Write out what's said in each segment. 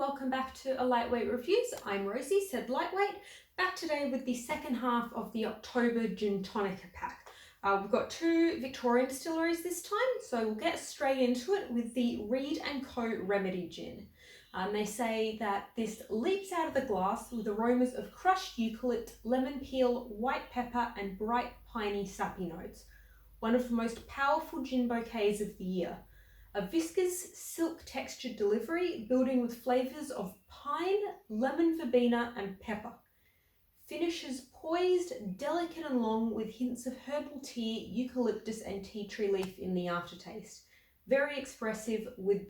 welcome back to A Lightweight Reviews. I'm Rosie, said Lightweight, back today with the second half of the October Gintonica pack. We've got two Victorian distilleries this time, so we'll get straight into it with the Reed & Co. Remedy Gin. They say that this leaps out of the glass with aromas of crushed eucalypt, lemon peel, white pepper and bright piney sappy notes. One of the most powerful gin bouquets of the year. A viscous, silk-textured delivery, building with flavours of pine, lemon verbena and pepper. Finishes poised, delicate and long, with hints of herbal tea, eucalyptus and tea tree leaf in the aftertaste. Very expressive, with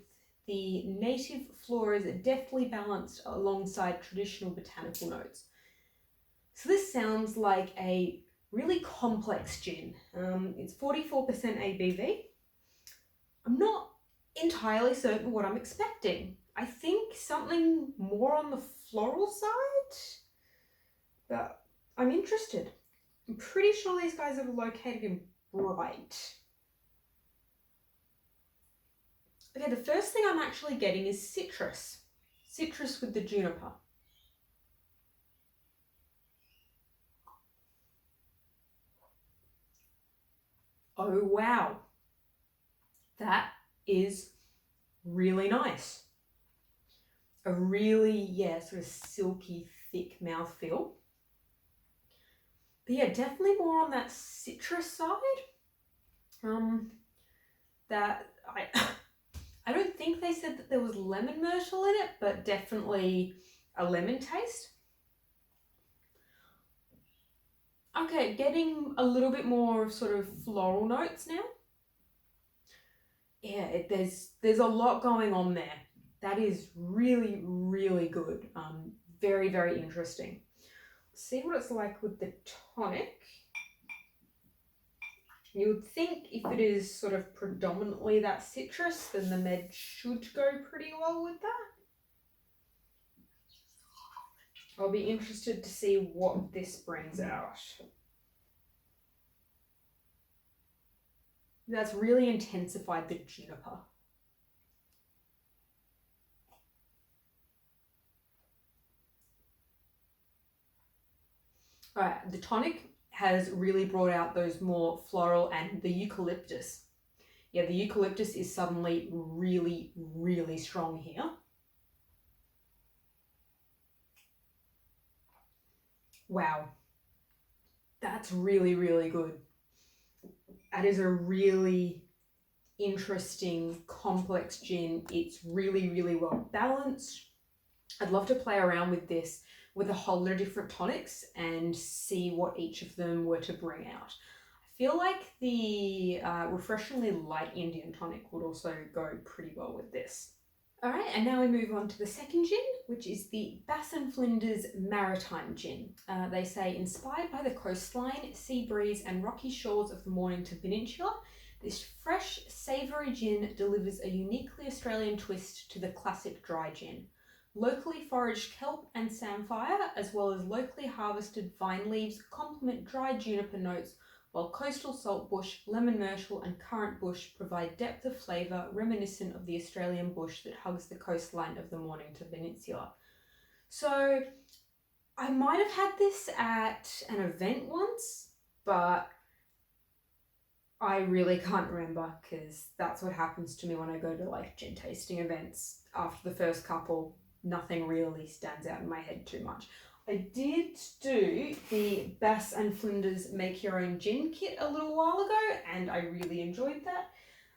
the native floras deftly balanced alongside traditional botanical notes. So this sounds like a really complex gin. It's 44% ABV. I'm not entirely certain what I'm expecting. I think something more on the floral side, but I'm interested. I'm pretty sure these guys are located in Bright. Okay, the first thing I'm actually getting is citrus. Citrus with the juniper. Oh wow, that is really nice. A really, sort of silky, thick mouthfeel. But yeah, definitely more on that citrus side. That I don't think they said that there was lemon myrtle in it, but definitely a lemon taste. Okay, getting a little bit more sort of floral notes now. Yeah, there's a lot going on there. That is really, really good. Very, very interesting. See what it's like with the tonic. You would think if it is sort of predominantly that citrus, then the med should go pretty well with that. I'll be interested to see what this brings out. That's really intensified the juniper. All right, the tonic has really brought out those more floral and the eucalyptus. Yeah, the eucalyptus is suddenly really, really strong here. Wow, that's really, really good. That is a really interesting, complex gin. It's really, really well balanced. I'd love to play around with this with a whole lot of different tonics and see what each of them were to bring out. I feel like the refreshingly light Indian tonic would also go pretty well with this. All right, and now we move on to the second gin, which is the Flinders Maritime Gin. They say, inspired by the coastline, sea breeze and rocky shores of the Mornington Peninsula, this fresh, savoury gin delivers a uniquely Australian twist to the classic dry gin. Locally foraged kelp and samphire, as well as locally harvested vine leaves, complement dry juniper notes, while coastal saltbush, lemon myrtle and currant bush provide depth of flavour reminiscent of the Australian bush that hugs the coastline of the Mornington Peninsula. So I might have had this at an event once, but I really can't remember, because that's what happens to me when I go to like gin tasting events. After the first couple, nothing really stands out in my head too much. I did do the Bass and Flinders Make Your Own Gin kit a little while ago, and I really enjoyed that.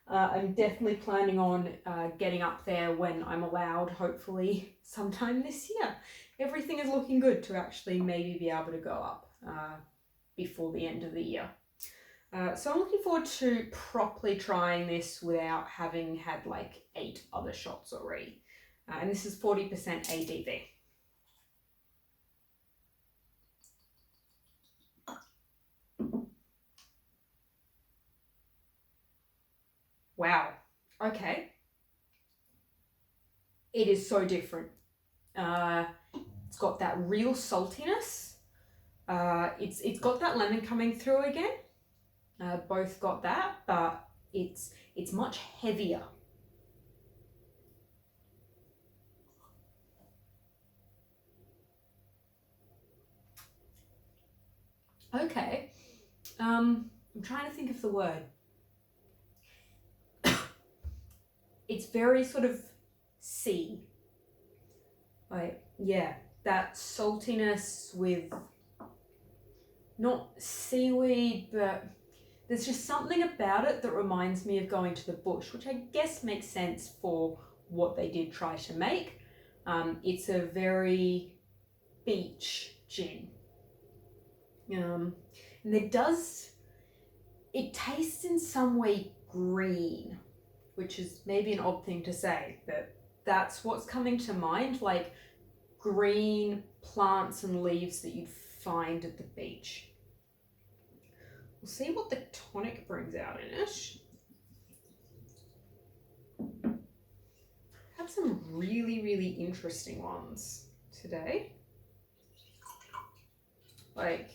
I'm definitely planning on getting up there when I'm allowed, hopefully sometime this year. Everything is looking good to actually maybe be able to go up before the end of the year. So I'm looking forward to properly trying this without having had like 8 other shots already. And this is 40% ABV. Wow, okay. It is so different. It's got that real saltiness. It's got that lemon coming through again. Both got that, but it's much heavier. Okay. I'm trying to think of the word. It's very sort of sea. Like, yeah, that saltiness with not seaweed, but there's just something about it that reminds me of going to the bush, which I guess makes sense for what they did try to make. It's a very beach gin. And it tastes in some way green, which is maybe an odd thing to say, but that's what's coming to mind, like green plants and leaves that you'd find at the beach. We'll see what the tonic brings out in it. I have some really, really interesting ones today. Like,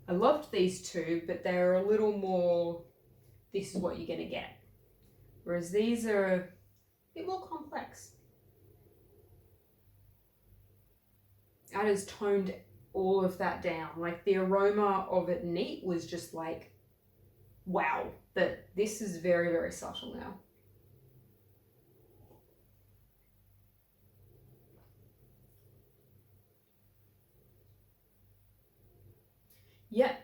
I loved these two, but they're a little more, this is what you're gonna get. Whereas these are a bit more complex. That has toned all of that down. Like, the aroma of it neat was just like, wow. But this is very, very subtle now. Yeah,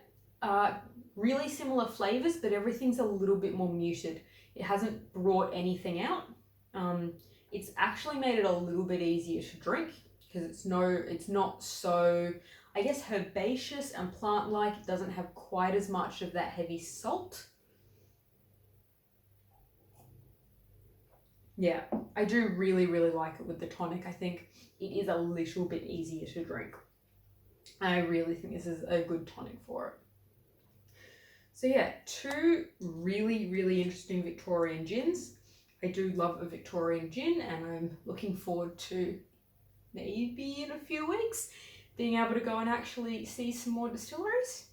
really similar flavors, but everything's a little bit more muted. It hasn't brought anything out. It's actually made it a little bit easier to drink because it's not so, I guess, herbaceous and plant-like. It doesn't have quite as much of that heavy salt. Yeah, I do really, really like it with the tonic. I think it is a little bit easier to drink. I really think this is a good tonic for it. So yeah, two really, really interesting Victorian gins. I do love a Victorian gin, and I'm looking forward to maybe in a few weeks being able to go and actually see some more distilleries.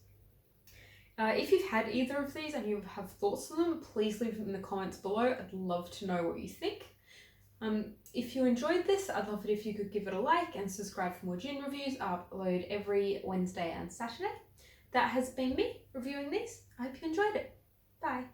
If you've had either of these and you have thoughts on them, please leave them in the comments below. I'd love to know what you think. If you enjoyed this, I'd love it if you could give it a like and subscribe for more gin reviews. I upload every Wednesday and Saturday. That has been me reviewing these. I hope you enjoyed it. Bye.